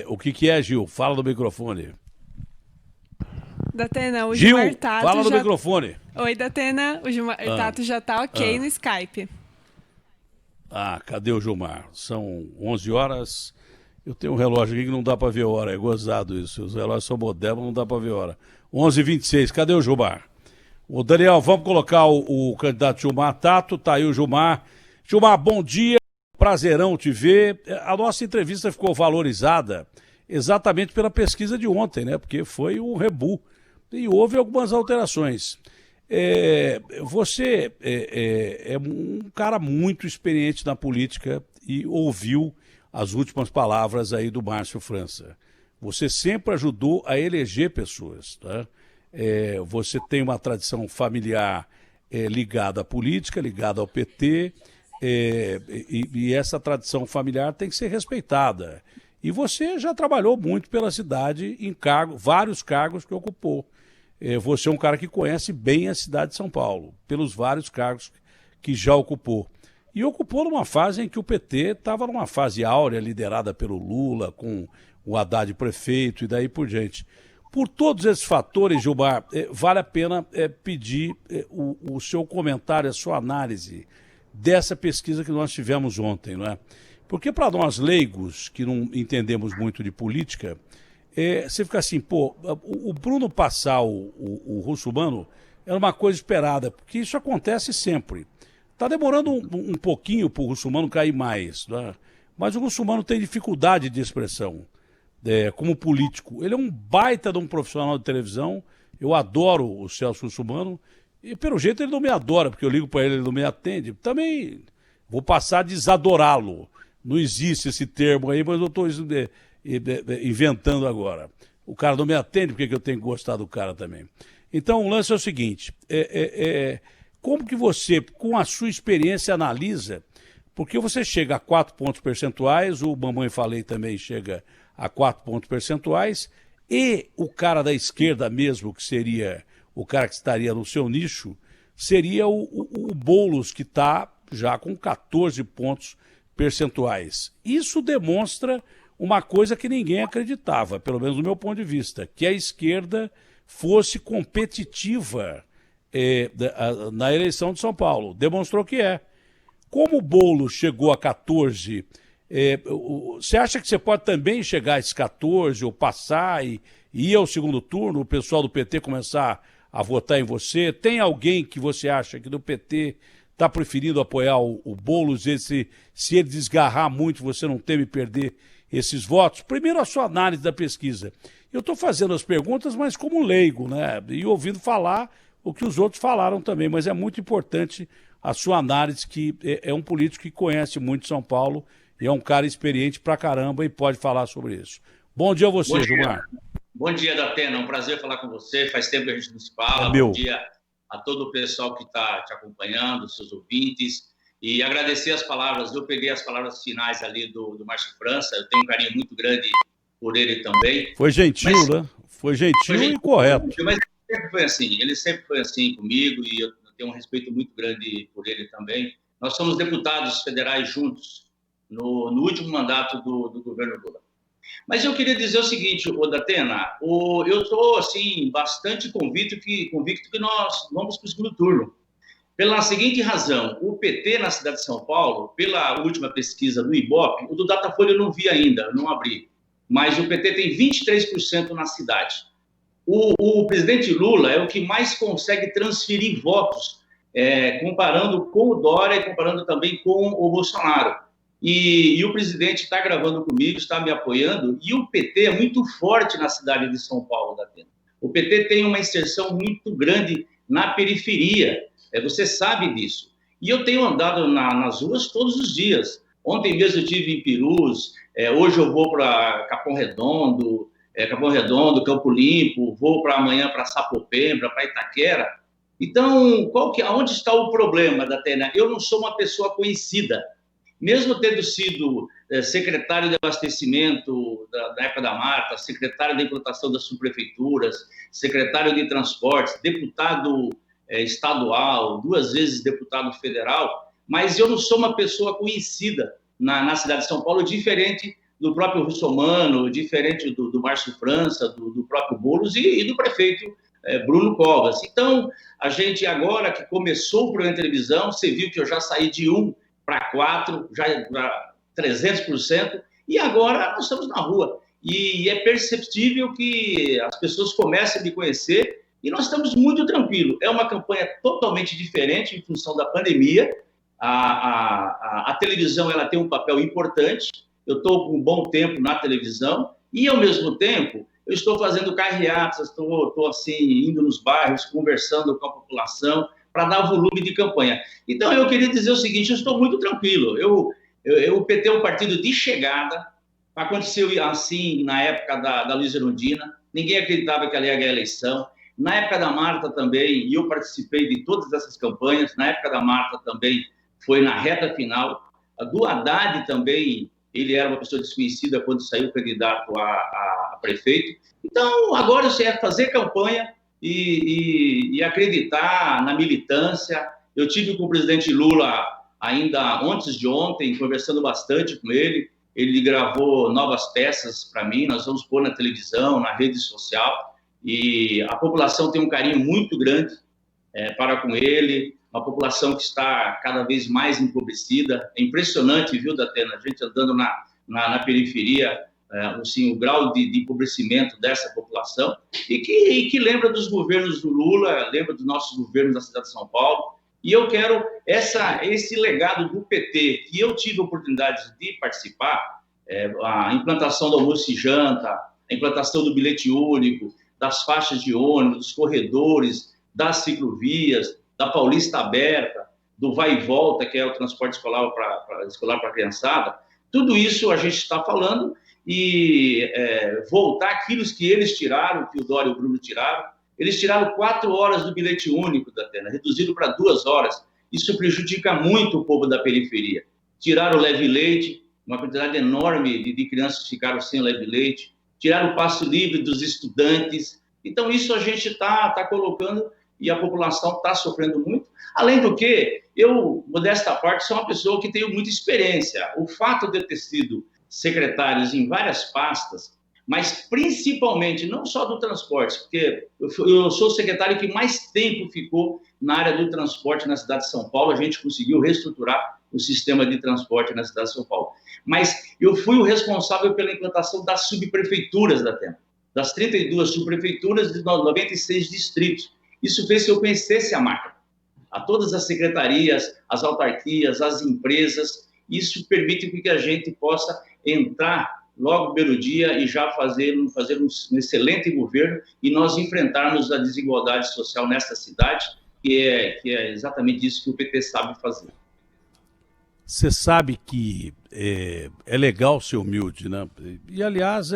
O que que é, Gil? Fala no microfone. Datena, o Gil, Gilmar Tato fala no já... microfone. Oi, Datena, o Gilmar Ah, Tato já tá ok ah. no Skype. Cadê o Gilmar? São 11 horas. Eu tenho um relógio aqui que não dá para ver a hora. É gozado isso. Os relógios são modernos, não dá para ver a hora. 11h26. Cadê o Gilmar? Ô, Daniel, vamos colocar o candidato Gilmar Tato. Tá aí o Gilmar. Gilmar, bom dia. Prazerão te ver. A nossa entrevista ficou valorizada exatamente pela pesquisa de ontem, né? Porque foi um rebu. E houve algumas alterações. Você é um cara muito experiente na política e ouviu as últimas palavras aí do Márcio França. Você sempre ajudou a eleger pessoas, tá? Você tem uma tradição familiar ligada à política, ligada ao PT, e essa tradição familiar tem que ser respeitada. E você já trabalhou muito pela cidade em vários cargos que ocupou. Você é um cara que conhece bem a cidade de São Paulo, pelos vários cargos que já ocupou. E ocupou numa fase em que o PT estava numa fase áurea, liderada pelo Lula, com o Haddad prefeito e daí por diante. Por todos esses fatores, Gilmar, vale a pena pedir o seu comentário, a sua análise dessa pesquisa que nós tivemos ontem, não é? Porque para nós leigos, que não entendemos muito de política, você fica assim, pô, o Bruno passar o Russomano era uma coisa esperada, porque isso acontece sempre. Está demorando um pouquinho para o Russomano cair mais, né? Mas o Russomano tem dificuldade de expressão como político. Ele é um baita de um profissional de televisão, eu adoro o Celso Russomano, e pelo jeito ele não me adora, porque eu ligo para ele não me atende. Também vou passar a desadorá-lo. Não existe esse termo aí, mas eu estou inventando agora. O cara não me atende, porque eu tenho que gostar do cara também. Então, o lance é o seguinte, como que você, com a sua experiência, analisa, porque você chega a 4 pontos percentuais, o Mamãe Falei também chega a 4 pontos percentuais, e o cara da esquerda mesmo, que seria o cara que estaria no seu nicho, seria o Boulos, que está já com 14 pontos percentuais. Isso demonstra uma coisa que ninguém acreditava, pelo menos do meu ponto de vista, que a esquerda fosse competitiva na eleição de São Paulo. Demonstrou que é. Como o Boulos chegou a 14, você acha que você pode também chegar a esses 14 ou passar e ir ao segundo turno, o pessoal do PT começar a votar em você? Tem alguém que você acha que do PT está preferindo apoiar o Boulos, se ele desgarrar muito, você não teme perder esses votos? Primeiro, a sua análise da pesquisa. Eu estou fazendo as perguntas, mas como leigo, né? E ouvindo falar o que os outros falaram também, mas é muito importante a sua análise, que é um político que conhece muito São Paulo e é um cara experiente pra caramba e pode falar sobre isso. Bom dia a você, Gilmar. Bom dia, Datena. É um prazer falar com você. Faz tempo que a gente não se fala. Meu. Bom dia a todo o pessoal que está te acompanhando, seus ouvintes. E agradecer as palavras. Eu peguei as palavras finais ali do Márcio França. Eu tenho um carinho muito grande por ele também. Foi gentil, né? Foi gentil e correto. Mas ele sempre foi assim. Ele sempre foi assim comigo e eu tenho um respeito muito grande por ele também. Nós somos deputados federais juntos no último mandato do governo Lula. Mas eu queria dizer o seguinte, Datena, eu estou assim, bastante convicto que nós vamos para o segundo turno. Pela seguinte razão, o PT na cidade de São Paulo, pela última pesquisa do Ibope, o do Datafolha eu não vi ainda, não abri, mas o PT tem 23% na cidade. O presidente Lula é o que mais consegue transferir votos, comparando com o Dória e comparando também com o Bolsonaro. E o presidente está gravando comigo, está me apoiando, e o PT é muito forte na cidade de São Paulo, Datena. O PT tem uma inserção muito grande na periferia, você sabe disso. E eu tenho andado nas ruas todos os dias. Ontem mesmo eu estive em Pirus, hoje eu vou para Capão Redondo, Campo Limpo, vou para amanhã para Sapopemba, para Itaquera. Então, aonde está o problema, Datena? Eu não sou uma pessoa conhecida. Mesmo tendo sido secretário de abastecimento da época da Marta, secretário de implantação das subprefeituras, secretário de transportes, deputado estadual, 2 vezes deputado federal, mas eu não sou uma pessoa conhecida na cidade de São Paulo, diferente do próprio Russomano, diferente do Márcio França, do próprio Boulos e do prefeito Bruno Covas. Então, a gente agora que começou o programa de televisão, você viu que eu já saí de 1 para 4, já para 300%, e agora nós estamos na rua. E é perceptível que as pessoas comecem a me conhecer e nós estamos muito tranquilos. É uma campanha totalmente diferente em função da pandemia. A televisão ela tem um papel importante. Eu estou com um bom tempo na televisão e, ao mesmo tempo, eu estou fazendo carreatas, estou assim, indo nos bairros, conversando com a população para dar volume de campanha. Então, eu queria dizer o seguinte, eu estou muito tranquilo. O PT é um partido de chegada. Aconteceu assim na época da Luiza Erundina, ninguém acreditava que ela ia ganhar a eleição. Na época da Marta também, e eu participei de todas essas campanhas, na época da Marta também foi na reta final. A do Haddad também, ele era uma pessoa desconhecida quando saiu candidato a prefeito. Então, agora é fazer campanha e acreditar na militância. Eu tive com o presidente Lula ainda antes de ontem, conversando bastante com ele. Ele gravou novas peças para mim, nós vamos pôr na televisão, na rede social, e a população tem um carinho muito grande para com ele, uma população que está cada vez mais empobrecida. É impressionante, viu, Datena, a gente andando na periferia, assim, o grau de empobrecimento dessa população, e que lembra dos governos do Lula, lembra dos nossos governos da cidade de São Paulo. E eu quero esse legado do PT, que eu tive a oportunidade de participar, a implantação do almoço e janta, a implantação do bilhete único, das faixas de ônibus, dos corredores, das ciclovias, da Paulista Aberta, do vai e volta, que é o transporte escolar para a criançada. Tudo isso a gente está falando e voltar aquilo que eles tiraram, que o Dória e o Bruno tiraram. Eles tiraram 4 horas do bilhete único da Atena, reduzido para 2 horas. Isso prejudica muito o povo da periferia. Tiraram o leve-leite, uma quantidade enorme de crianças ficaram sem leve-leite. Tiraram o passe livre dos estudantes. Então, isso a gente está colocando e a população está sofrendo muito. Além do que, eu, modesta parte, sou uma pessoa que tenho muita experiência. O fato de eu ter sido secretário em várias pastas, mas principalmente, não só do transporte, porque eu sou o secretário que mais tempo ficou na área do transporte na cidade de São Paulo, a gente conseguiu reestruturar o sistema de transporte na cidade de São Paulo. Mas eu fui o responsável pela implantação das subprefeituras da Atena, das 32 subprefeituras de 96 distritos. Isso fez que eu conhecesse a máquina, a todas as secretarias, as autarquias, as empresas. Isso permite que a gente possa entrar logo no primeiro dia e já fazer um excelente governo e nós enfrentarmos a desigualdade social nesta cidade, que é exatamente isso que o PT sabe fazer. Você sabe que é legal ser humilde, né? E, aliás,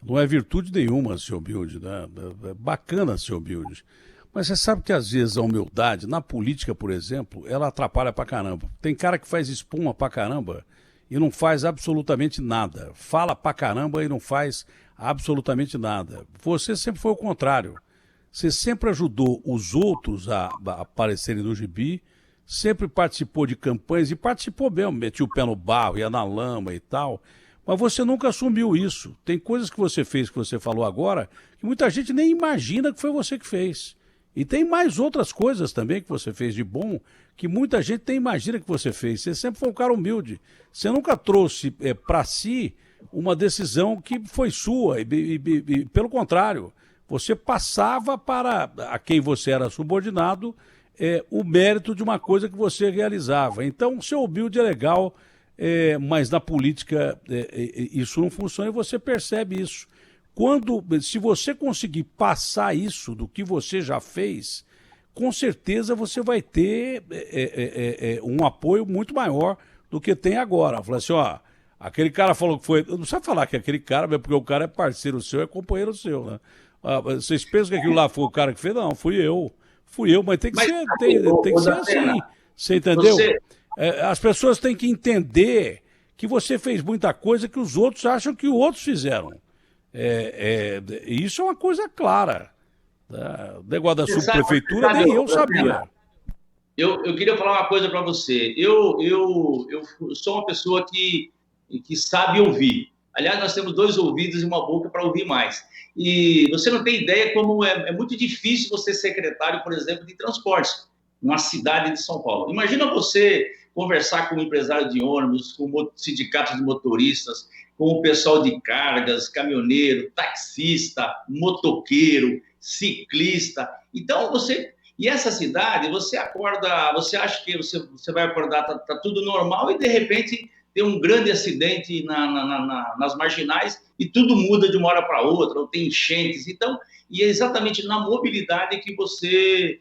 não é virtude nenhuma ser humilde, né? É bacana ser humilde. Mas você sabe que, às vezes, a humildade, na política, por exemplo, ela atrapalha pra caramba. Tem cara que faz espuma pra caramba e não faz absolutamente nada. Fala pra caramba e não faz absolutamente nada. Você sempre foi o contrário. Você sempre ajudou os outros a aparecerem no gibi, sempre participou de campanhas e participou mesmo, metia o pé no barro, ia na lama e tal. Mas você nunca assumiu isso. Tem coisas que você fez, que você falou agora, que muita gente nem imagina que foi você que fez. E tem mais outras coisas também que você fez de bom, que muita gente nem imagina que você fez. Você sempre foi um cara humilde. Você nunca trouxe para si uma decisão que foi sua. E, pelo contrário, você passava para a quem você era subordinado o mérito de uma coisa que você realizava. Então, ser humilde é legal, mas na política isso não funciona e você percebe isso. Se você conseguir passar isso do que você já fez, com certeza você vai ter um apoio muito maior do que tem agora. Fala assim, ó, aquele cara falou que foi... Não precisa falar que aquele cara, porque o cara é parceiro seu, é companheiro seu, né? Vocês pensam que aquilo lá foi o cara que fez? Não, fui eu, mas tem que ser, tem que ser assim. Você entendeu? As pessoas têm que entender que você fez muita coisa que os outros acham que os outros fizeram. Isso é uma coisa clara. O negócio da subprefeitura nem eu sabia. Eu queria falar uma coisa para você. Eu sou uma pessoa que que sabe ouvir. Aliás, nós temos 2 ouvidos e uma boca para ouvir mais. E você não tem ideia como é muito difícil você ser secretário, por exemplo, de transportes, numa cidade de São Paulo. Imagina você conversar com um empresário de ônibus, com sindicatos de motoristas, com o pessoal de cargas, caminhoneiro, taxista, motoqueiro, ciclista. Então, e essa cidade, você acorda, você acha que você vai acordar, tá tudo normal, e de repente tem um grande acidente nas marginais e tudo muda de uma hora para outra, ou tem enchentes. Então, e é exatamente na mobilidade que você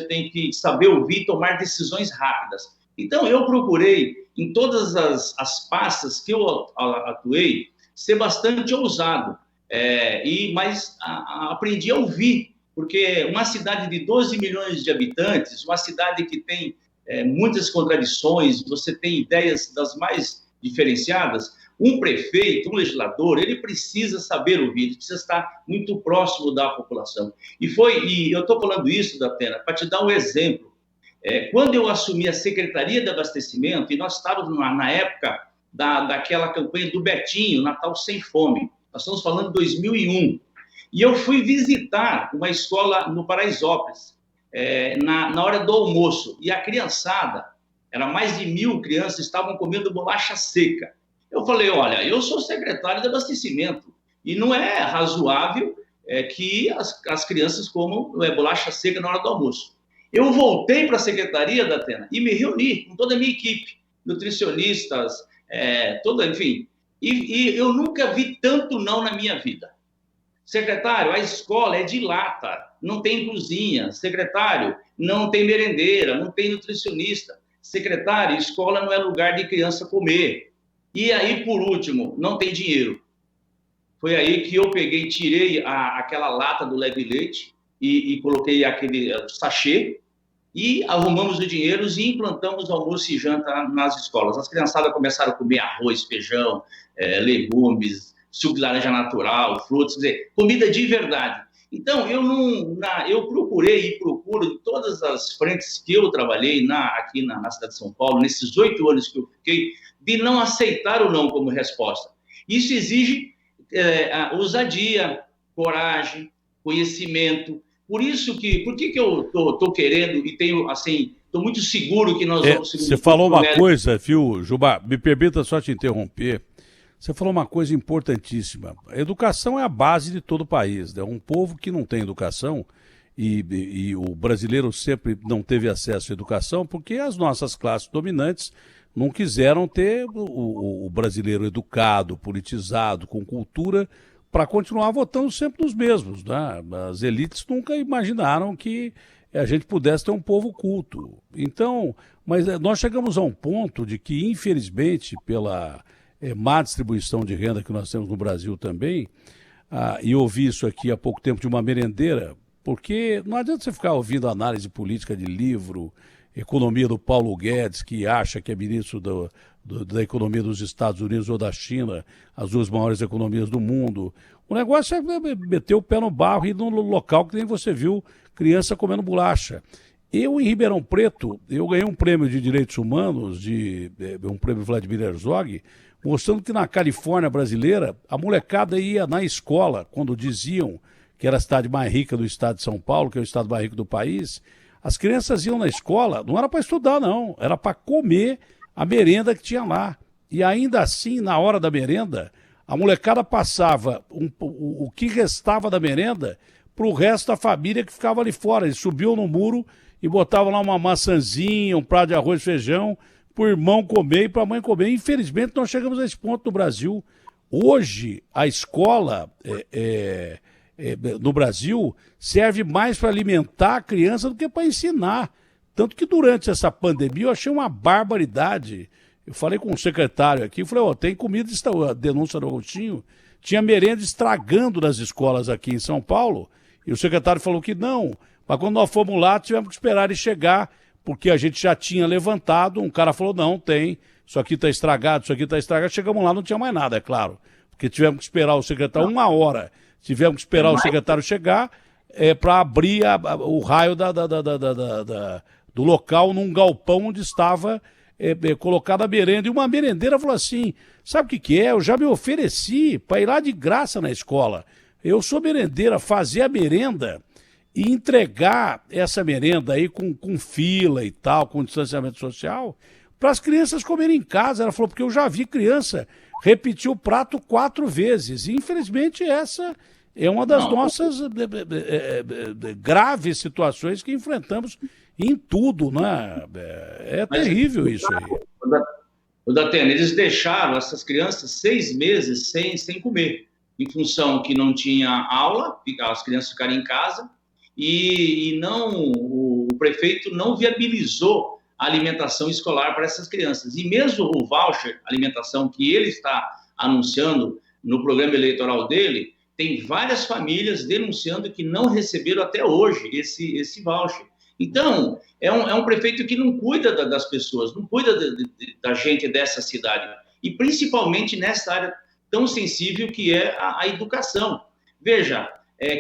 tem que saber ouvir e tomar decisões rápidas. Então, eu procurei, em todas as pastas que eu atuei, ser bastante ousado, mas aprendi a ouvir, porque uma cidade de 12 milhões de habitantes, uma cidade que tem muitas contradições, você tem ideias das mais diferenciadas, um prefeito, um legislador, ele precisa saber ouvir, ele precisa estar muito próximo da população. E eu estou falando isso, Datena, para te dar um exemplo. Quando eu assumi a Secretaria de Abastecimento, e nós estávamos na época daquela campanha do Betinho, Natal Sem Fome, nós estamos falando de 2001, e eu fui visitar uma escola no Paraisópolis, na hora do almoço, e a criançada, era mais de 1.000 crianças, estavam comendo bolacha seca. Eu falei, olha, eu sou secretário de abastecimento, e não é razoável que as crianças comam bolacha seca na hora do almoço. Eu voltei para a secretaria da Atena e me reuni com toda a minha equipe, nutricionistas, enfim, e eu nunca vi tanto não na minha vida. Secretário, a escola é de lata, não tem cozinha. Secretário, não tem merendeira, não tem nutricionista. Secretário, escola não é lugar de criança comer. E aí, por último, não tem dinheiro. Foi aí que eu tirei aquela lata do leve leite e coloquei aquele sachê e arrumamos o dinheiro e implantamos almoço e janta nas escolas. As criançadas começaram a comer arroz, feijão, legumes, suco de laranja natural, frutos, quer dizer, comida de verdade. Então, eu procurei e procuro em todas as frentes que eu trabalhei aqui na cidade de São Paulo, nesses 8 anos que eu fiquei, de não aceitar o não como resposta. Isso exige ousadia, coragem, conhecimento. Por que eu estou querendo e tenho, assim, estou muito seguro que nós vamos... Você falou uma coisa, viu, Jubá? Me permita só te interromper. Você falou uma coisa importantíssima. A educação é a base de todo o país, né? Um povo que não tem educação, e o brasileiro sempre não teve acesso à educação, porque as nossas classes dominantes não quiseram ter o brasileiro educado, politizado, com cultura, para continuar votando sempre nos mesmos, né? As elites nunca imaginaram que a gente pudesse ter um povo culto. Então, mas nós chegamos a um ponto de que, infelizmente, pela má distribuição de renda que nós temos no Brasil também, e ouvi isso aqui há pouco tempo de uma merendeira, porque não adianta você ficar ouvindo análise política de livro, economia do Paulo Guedes, que acha que é ministro da economia dos Estados Unidos ou da China, as 2 maiores economias do mundo. O negócio é meter o pé no barro e ir no local que nem você viu criança comendo bolacha. Eu, em Ribeirão Preto, eu ganhei um prêmio de direitos humanos, um prêmio Vladimir Herzog, mostrando que na Califórnia brasileira, a molecada ia na escola, quando diziam que era a cidade mais rica do estado de São Paulo, que é o estado mais rico do país, as crianças iam na escola, não era para estudar não, era para comer a merenda que tinha lá. E ainda assim, na hora da merenda, a molecada passava o que restava da merenda para o resto da família que ficava ali fora. Eles subiam no muro e botavam lá uma maçãzinha, um prato de arroz e feijão, para o irmão comer e para a mãe comer. Infelizmente, nós chegamos a esse ponto no Brasil. Hoje, a escola no Brasil serve mais para alimentar a criança do que para ensinar. Tanto que durante essa pandemia eu achei uma barbaridade. Eu falei com um secretário aqui, falei, tem comida, a denúncia do Agostinho, tinha merenda estragando nas escolas aqui em São Paulo, e o secretário falou que não, mas quando nós fomos lá, tivemos que esperar ele chegar, porque a gente já tinha levantado, um cara falou, não, tem, isso aqui está estragado, chegamos lá, não tinha mais nada, é claro, porque tivemos que esperar o secretário 1 hora, tivemos que esperar o secretário chegar para abrir o raio do local num galpão onde estava colocado a merenda. E uma merendeira falou assim, sabe o que que é? Eu já me ofereci para ir lá de graça na escola. Eu sou merendeira, fazer a merenda e entregar essa merenda aí com fila e tal, com distanciamento social, para as crianças comerem em casa. Ela falou, porque eu já vi criança repetir o prato 4 vezes. E, infelizmente, essa é uma das nossas graves situações que enfrentamos em tudo, né? É terrível isso aí. O Datena, eles deixaram essas crianças 6 meses sem comer, em função que não tinha aula, as crianças ficaram em casa, e o prefeito não viabilizou a alimentação escolar para essas crianças. E mesmo o voucher alimentação que ele está anunciando no programa eleitoral dele, tem várias famílias denunciando que não receberam até hoje esse voucher. Então, é um prefeito que não cuida das pessoas, não cuida da gente dessa cidade, e principalmente nessa área tão sensível que é a educação. Veja,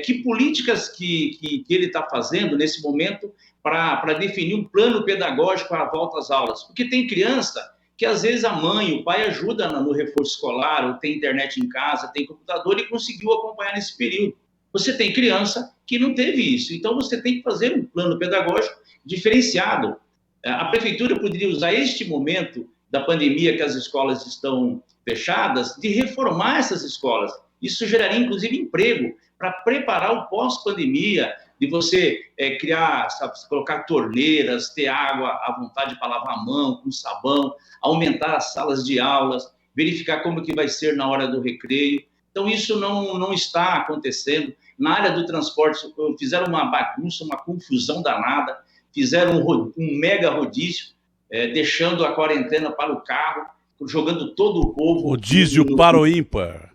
que políticas que ele está fazendo nesse momento para definir um plano pedagógico para a volta às aulas. Porque tem criança que, às vezes, a mãe, o pai ajuda no reforço escolar, ou tem internet em casa, tem computador e conseguiu acompanhar nesse período. Você tem criança que não teve isso. Então, você tem que fazer um plano pedagógico diferenciado. A prefeitura poderia usar este momento da pandemia, que as escolas estão fechadas, de reformar essas escolas. Isso geraria, inclusive, emprego para preparar o pós-pandemia, de você criar, sabe, colocar torneiras, ter água à vontade para lavar a mão, com sabão, aumentar as salas de aulas, verificar como que vai ser na hora do recreio. Então, isso não está acontecendo. Na área do transporte, fizeram uma bagunça, uma confusão danada, fizeram um mega rodízio, deixando a quarentena para o carro, jogando todo o povo... Rodízio para o ímpar.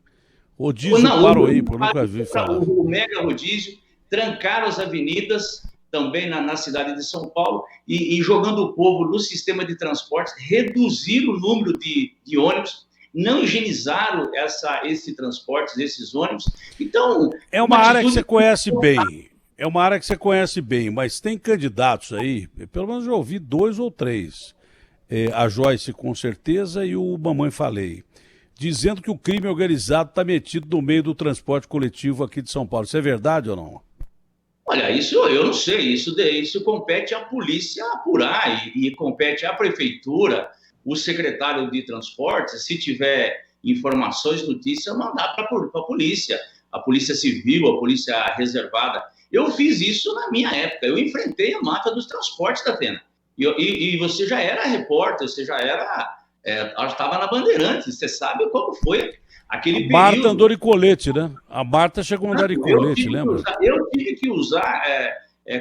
Rodízio para o ímpar, nunca vi falar. O mega rodízio, trancaram as avenidas, também na cidade de São Paulo, e jogando o povo no sistema de transporte, reduziram o número de ônibus, não higienizaram esse transporte, esses ônibus. Então, é uma área que você conhece bem. É uma área que você conhece bem, mas tem candidatos aí, pelo menos eu ouvi 2 ou 3. A Joyce, com certeza, e o Mamãe Falei, dizendo que o crime organizado está metido no meio do transporte coletivo aqui de São Paulo. Isso é verdade ou não? Olha, isso eu não sei. Isso compete à polícia apurar e compete à prefeitura, o secretário de transporte, se tiver informações, notícias, mandar para a polícia civil, a polícia reservada. Eu fiz isso na minha época, eu enfrentei a máfia dos transportes da Atena. E você já era repórter, você já estava na Bandeirantes, você sabe como foi aquele período. Marta andou de colete, né? A Marta chegou a andar de colete, lembra? Eu tive que usar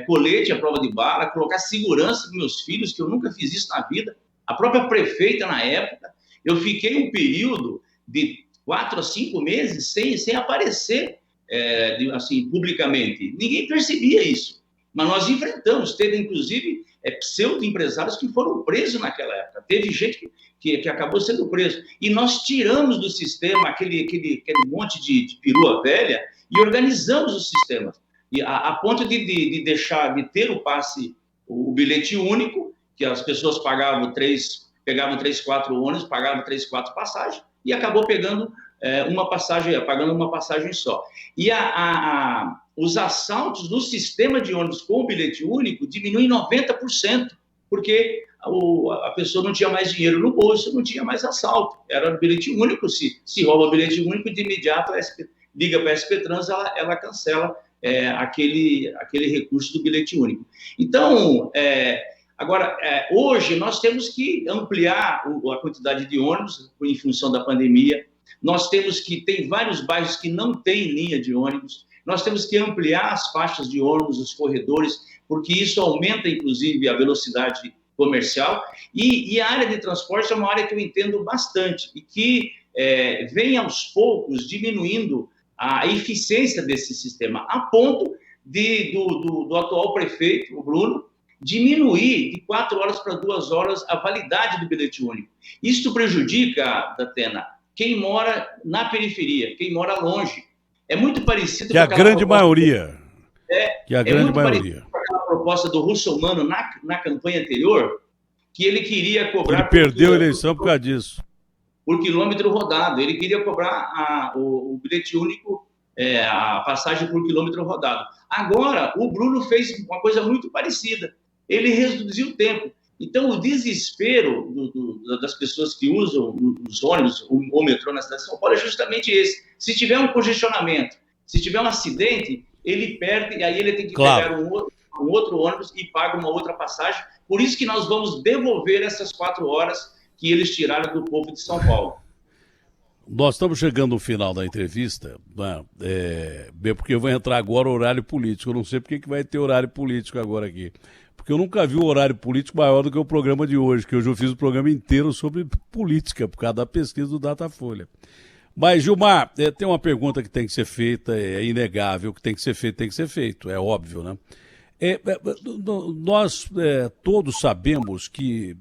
colete à prova de bala, colocar segurança para meus filhos, que eu nunca fiz isso na vida. A própria prefeita, na época, eu fiquei um período de 4 a 5 meses sem aparecer assim, publicamente. Ninguém percebia isso. Mas nós enfrentamos. Teve, inclusive, pseudo-empresários que foram presos naquela época. Teve gente que acabou sendo preso. E nós tiramos do sistema aquele monte de perua velha e organizamos os sistemas. E a ponto de deixar de ter o passe, o bilhete único, que as pessoas pegavam 3, 4 ônibus, pagavam 3, 4 passagens, e acabou pegando pagando uma passagem só. E os assaltos no sistema de ônibus com o bilhete único diminuem 90%, porque a pessoa não tinha mais dinheiro no bolso, não tinha mais assalto. Era o bilhete único, se rouba o bilhete único, de imediato liga para a SP Trans, ela cancela aquele recurso do bilhete único. Então, agora, hoje nós temos que ampliar a quantidade de ônibus em função da pandemia. Nós tem vários bairros que não têm linha de ônibus. Nós temos que ampliar as faixas de ônibus, os corredores, porque isso aumenta, inclusive, a velocidade comercial. E a área de transporte é uma área que eu entendo bastante e que vem aos poucos diminuindo a eficiência desse sistema, a ponto do atual prefeito, o Bruno, diminuir de 4 horas para 2 horas a validade do bilhete único. Isso prejudica, Datena, quem mora na periferia, quem mora longe. É muito parecido com a grande maioria. Com aquela proposta do Russomano na campanha anterior, que ele queria cobrar... Ele perdeu a eleição por causa disso. Por quilômetro rodado. Ele queria cobrar o bilhete único, a passagem por quilômetro rodado. Agora, o Bruno fez uma coisa muito parecida. Ele reduziu o tempo. Então, o desespero das pessoas que usam os ônibus ou metrô na cidade de São Paulo é justamente esse. Se tiver um congestionamento, se tiver um acidente, ele perde e aí ele tem que pegar um outro ônibus e paga uma outra passagem. Por isso que nós vamos devolver essas 4 horas que eles tiraram do povo de São Paulo. Nós estamos chegando no final da entrevista, né? Porque eu vou entrar agora o horário político. Eu não sei porque que vai ter horário político agora aqui. Porque eu nunca vi um horário político maior do que o programa de hoje, que hoje eu fiz o programa inteiro sobre política, por causa da pesquisa do Datafolha. Mas, Gilmar, tem uma pergunta que tem que ser feita, é inegável, que tem que ser feito, é óbvio, né? Nós todos sabemos que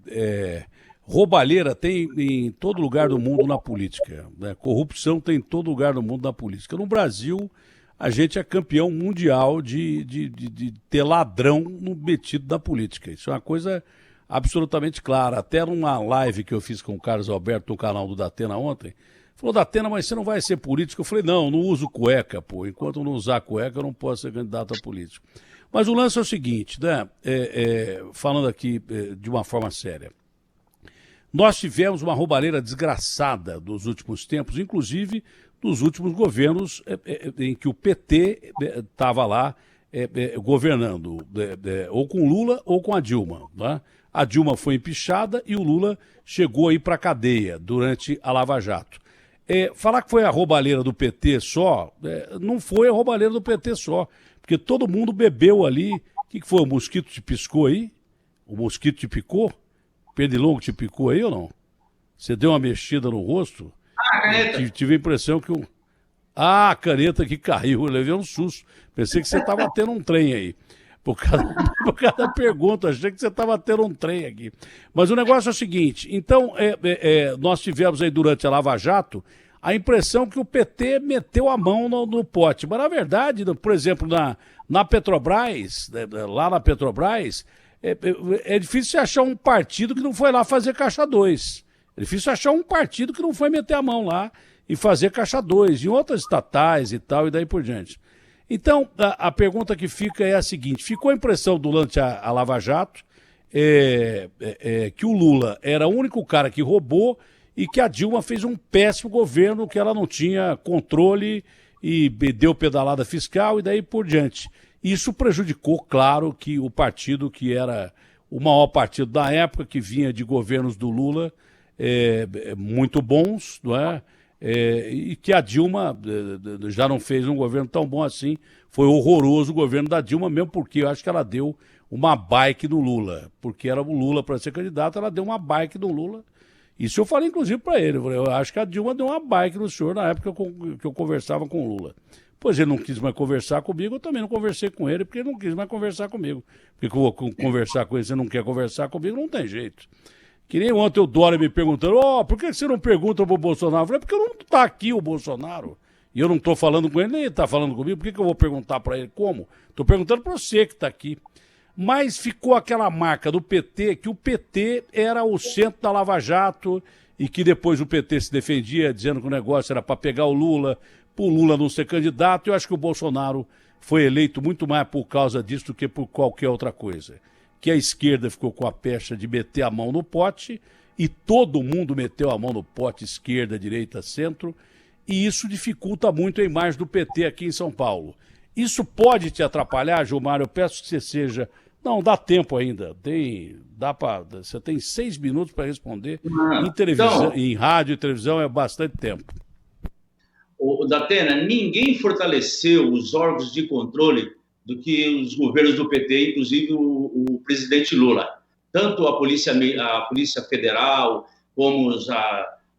roubalheira tem em todo lugar do mundo na política, né? Corrupção tem em todo lugar do mundo na política. No Brasil, a gente é campeão mundial de ter ladrão metido na política. Isso é uma coisa absolutamente clara. Até numa live que eu fiz com o Carlos Alberto no canal do Datena ontem, falou: Datena, mas você não vai ser político? Eu falei: não uso cueca, pô. Enquanto eu não usar cueca, eu não posso ser candidato a político. Mas o lance é o seguinte, né? Falando aqui de uma forma séria. Nós tivemos uma roubalheira desgraçada nos últimos tempos, inclusive nos últimos governos em que o PT estava lá governando, ou com Lula ou com a Dilma, né? A Dilma foi empichada e o Lula chegou aí para a cadeia durante a Lava Jato. Falar que foi a roubalheira do PT só, não foi a roubalheira do PT só, porque todo mundo bebeu ali. O que foi? O mosquito te piscou aí? O mosquito te picou? Pernilongo te picou aí ou não? Você deu uma mexida no rosto? A caneta. Tive a impressão que a caneta que caiu, eu levei um susto. Pensei que você estava tendo um trem aí. Por causa da pergunta, achei que você estava tendo um trem aqui. Mas o negócio é o seguinte, então, nós tivemos aí durante a Lava Jato a impressão que o PT meteu a mão no pote. Mas, na verdade, por exemplo, na Petrobras, lá na Petrobras, é difícil achar um partido que não foi lá fazer caixa 2. É difícil achar um partido que não foi meter a mão lá e fazer caixa 2, em outras estatais e tal, e daí por diante. Então, a pergunta que fica é a seguinte: ficou a impressão durante a Lava Jato que o Lula era o único cara que roubou e que a Dilma fez um péssimo governo, que ela não tinha controle e deu pedalada fiscal e daí por diante. Isso prejudicou, claro, que o partido que era o maior partido da época, que vinha de governos do Lula muito bons, não é? E que a Dilma já não fez um governo tão bom assim. Foi horroroso o governo da Dilma, mesmo porque eu acho que ela deu uma bike no Lula, porque era o Lula para ser candidato, ela deu uma bike no Lula. Isso eu falei inclusive para ele, eu acho que a Dilma deu uma bike no senhor na época que eu conversava com o Lula. Pois ele não quis mais conversar comigo, eu também não conversei com ele, porque ele não quis mais conversar comigo. Porque eu vou conversar com ele, você não quer conversar comigo, não tem jeito. Que nem ontem o Dória me perguntando: por que você não pergunta pro Bolsonaro? Eu falei: porque não tá aqui o Bolsonaro. E eu não tô falando com ele, nem ele tá falando comigo. Por que eu vou perguntar para ele como? Tô perguntando para você que tá aqui. Mas ficou aquela marca do PT, que o PT era o centro da Lava Jato e que depois o PT se defendia dizendo que o negócio era para pegar o Lula, por Lula não ser candidato. Eu acho que o Bolsonaro foi eleito muito mais por causa disso do que por qualquer outra coisa. Que a esquerda ficou com a pecha de meter a mão no pote e todo mundo meteu a mão no pote, esquerda, direita, centro, e isso dificulta muito a imagem do PT aqui em São Paulo. Isso pode te atrapalhar, Gilmar? Eu peço que você seja... Não, dá tempo ainda. Você tem 6 minutos para responder. Em televisão, em rádio e televisão é bastante tempo. Datena, ninguém fortaleceu os órgãos de controle do que os governos do PT, inclusive o presidente Lula. Tanto a Polícia Federal, como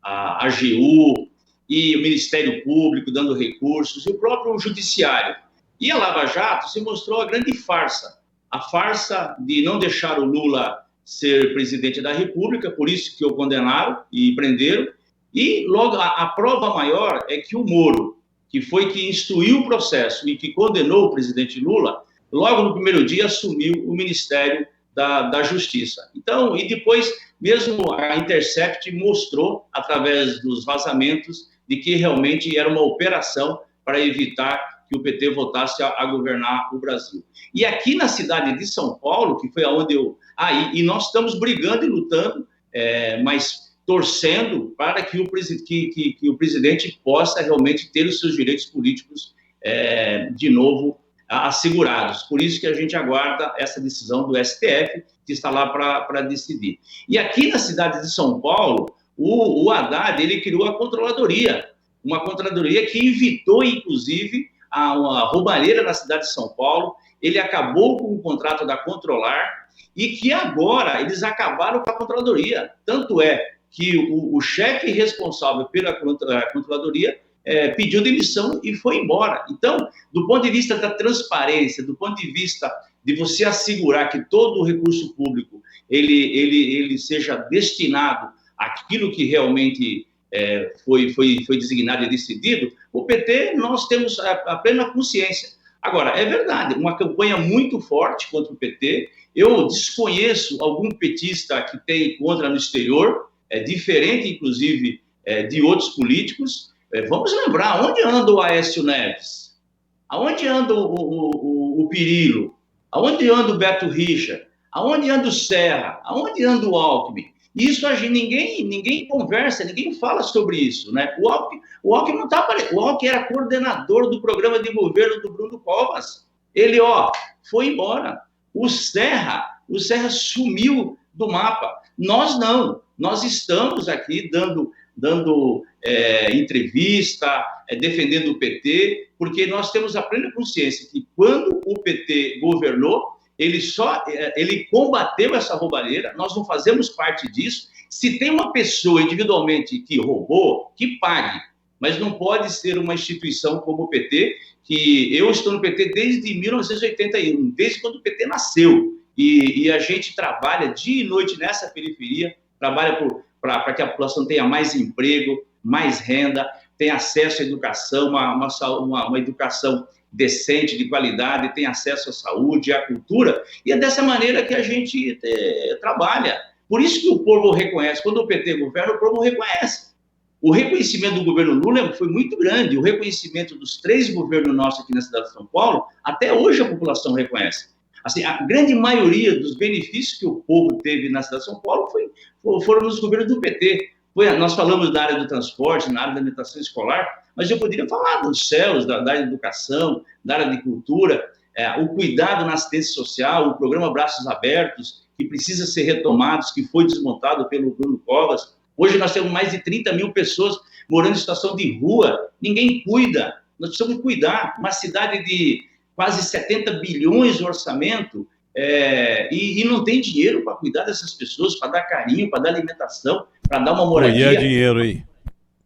a AGU e o Ministério Público dando recursos, e o próprio Judiciário. E a Lava Jato se mostrou a grande farsa. A farsa de não deixar o Lula ser presidente da República, por isso que o condenaram e prenderam. E logo a prova maior é que o Moro, que foi que instruiu o processo e que condenou o presidente Lula, logo no primeiro dia assumiu o Ministério da justiça. Então, e depois, mesmo a Intercept mostrou, através dos vazamentos, de que realmente era uma operação para evitar que o PT voltasse a governar o Brasil. E aqui na cidade de São Paulo, que foi aonde e nós estamos brigando e lutando, mas torcendo para que o presidente possa realmente ter os seus direitos políticos de novo assegurados. Por isso que a gente aguarda essa decisão do STF, que está lá para decidir. E aqui na cidade de São Paulo, o Haddad, ele criou a controladoria, uma controladoria que evitou, inclusive, uma roubalheira na cidade de São Paulo. Ele acabou com o contrato da Controlar e que agora eles acabaram com a controladoria. Tanto é que o chefe responsável pela controladoria pediu demissão e foi embora. Então, do ponto de vista da transparência, do ponto de vista de você assegurar que todo o recurso público ele seja destinado àquilo que realmente foi designado e decidido, o PT, nós temos a plena consciência. Agora, é verdade, uma campanha muito forte contra o PT. Eu desconheço algum petista que tem contra no exterior, diferente, inclusive, de outros políticos. Vamos lembrar, onde anda o Aécio Neves? Aonde anda o Pirillo? Aonde anda o Beto Richa? Aonde anda o Serra? Aonde anda o Alckmin? Isso ninguém conversa, ninguém fala sobre isso, né? O Alckmin não está aparecendo. O Alckmin era coordenador do programa de governo do Bruno Covas. Ele, foi embora. O Serra sumiu do mapa. Nós não. Nós estamos aqui dando entrevista, defendendo o PT, porque nós temos a plena consciência que quando o PT governou, ele combateu essa roubalheira. Nós não fazemos parte disso. Se tem uma pessoa individualmente que roubou, que pague, mas não pode ser uma instituição como o PT, que eu estou no PT desde 1981, desde quando o PT nasceu, e a gente trabalha dia e noite nessa periferia, trabalha para que a população tenha mais emprego, mais renda, tenha acesso à educação, uma educação decente, de qualidade, tenha acesso à saúde, à cultura, e é dessa maneira que a gente trabalha. Por isso que o povo reconhece. Quando o PT governa, o povo reconhece. O reconhecimento do governo Lula foi muito grande, o reconhecimento dos 3 governos nossos aqui na cidade de São Paulo, até hoje a população reconhece. Assim, a grande maioria dos benefícios que o povo teve na cidade de São Paulo foram nos governos do PT. Nós falamos da área do transporte, na área da alimentação escolar, mas eu poderia falar dos céus, da área de educação, da área de cultura, o cuidado na assistência social, o programa Braços Abertos, que precisa ser retomado, que foi desmontado pelo Bruno Covas. Hoje nós temos mais de 30 mil pessoas morando em situação de rua, ninguém cuida, nós precisamos cuidar. Uma cidade de quase 70 bilhões de orçamento, e não tem dinheiro para cuidar dessas pessoas, para dar carinho, para dar alimentação, para dar uma moradia, dinheiro aí,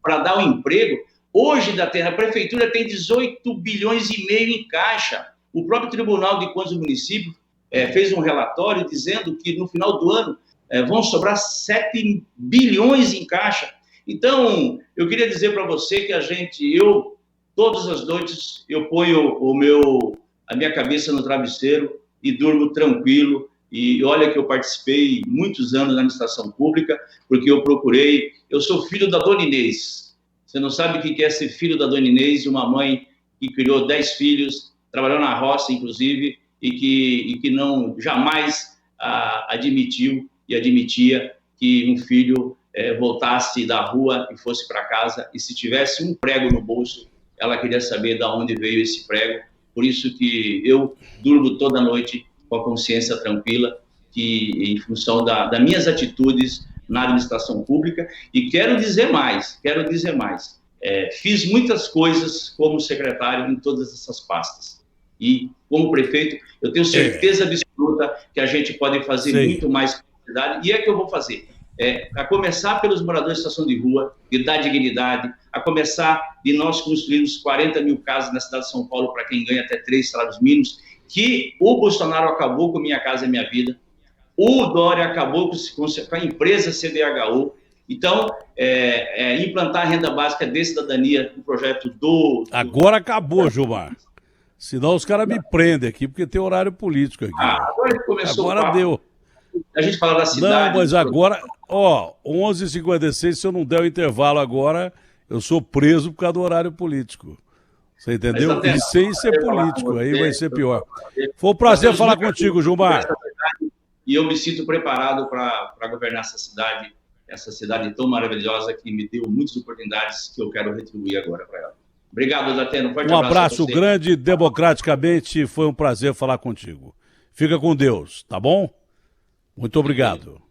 para dar um emprego. Hoje, a prefeitura tem 18 bilhões e meio em caixa. O próprio Tribunal de Contas do município fez um relatório dizendo que no final do ano vão sobrar 7 bilhões em caixa. Então, eu queria dizer para você que todas as noites, eu ponho a minha cabeça no travesseiro e durmo tranquilo. E olha que eu participei muitos anos na administração pública, porque eu sou filho da Dona Inês. Você não sabe o que é ser filho da Dona Inês, uma mãe que criou 10 filhos, trabalhou na roça, inclusive, e que não jamais admitiu e admitia que um filho voltasse da rua e fosse para casa, e se tivesse um prego no bolso, ela queria saber de onde veio esse prego. Por isso que eu durmo toda noite com a consciência tranquila, que em função das minhas atitudes na administração pública. E quero dizer mais, fiz muitas coisas como secretário em todas essas pastas. E como prefeito, eu tenho certeza absoluta que a gente pode fazer muito mais com a cidade, e é que eu vou fazer. A começar pelos moradores de situação de rua, de dar dignidade, a começar de nós construirmos 40 mil casas na cidade de São Paulo para quem ganha até 3 salários mínimos, que o Bolsonaro acabou com Minha Casa Minha Vida, o Dória acabou com a empresa CDHU. Então, implantar a renda básica de cidadania, o projeto Agora acabou, Gilmar. Senão os caras me prendem aqui, porque tem horário político aqui. Agora que começou agora deu. a gente fala da cidade... Não, mas agora, ó, 11h56, se eu não der o intervalo agora, eu sou preso por causa do horário político. Você entendeu? E sem ser político, aí vai ser pior. Foi um prazer falar contigo, Gilmar. E eu me sinto preparado para governar essa cidade tão maravilhosa que me deu muitas oportunidades que eu quero retribuir agora para ela. Obrigado, Datena. Um abraço grande, democraticamente, foi um prazer falar contigo. Fica com Deus, tá bom? Muito obrigado.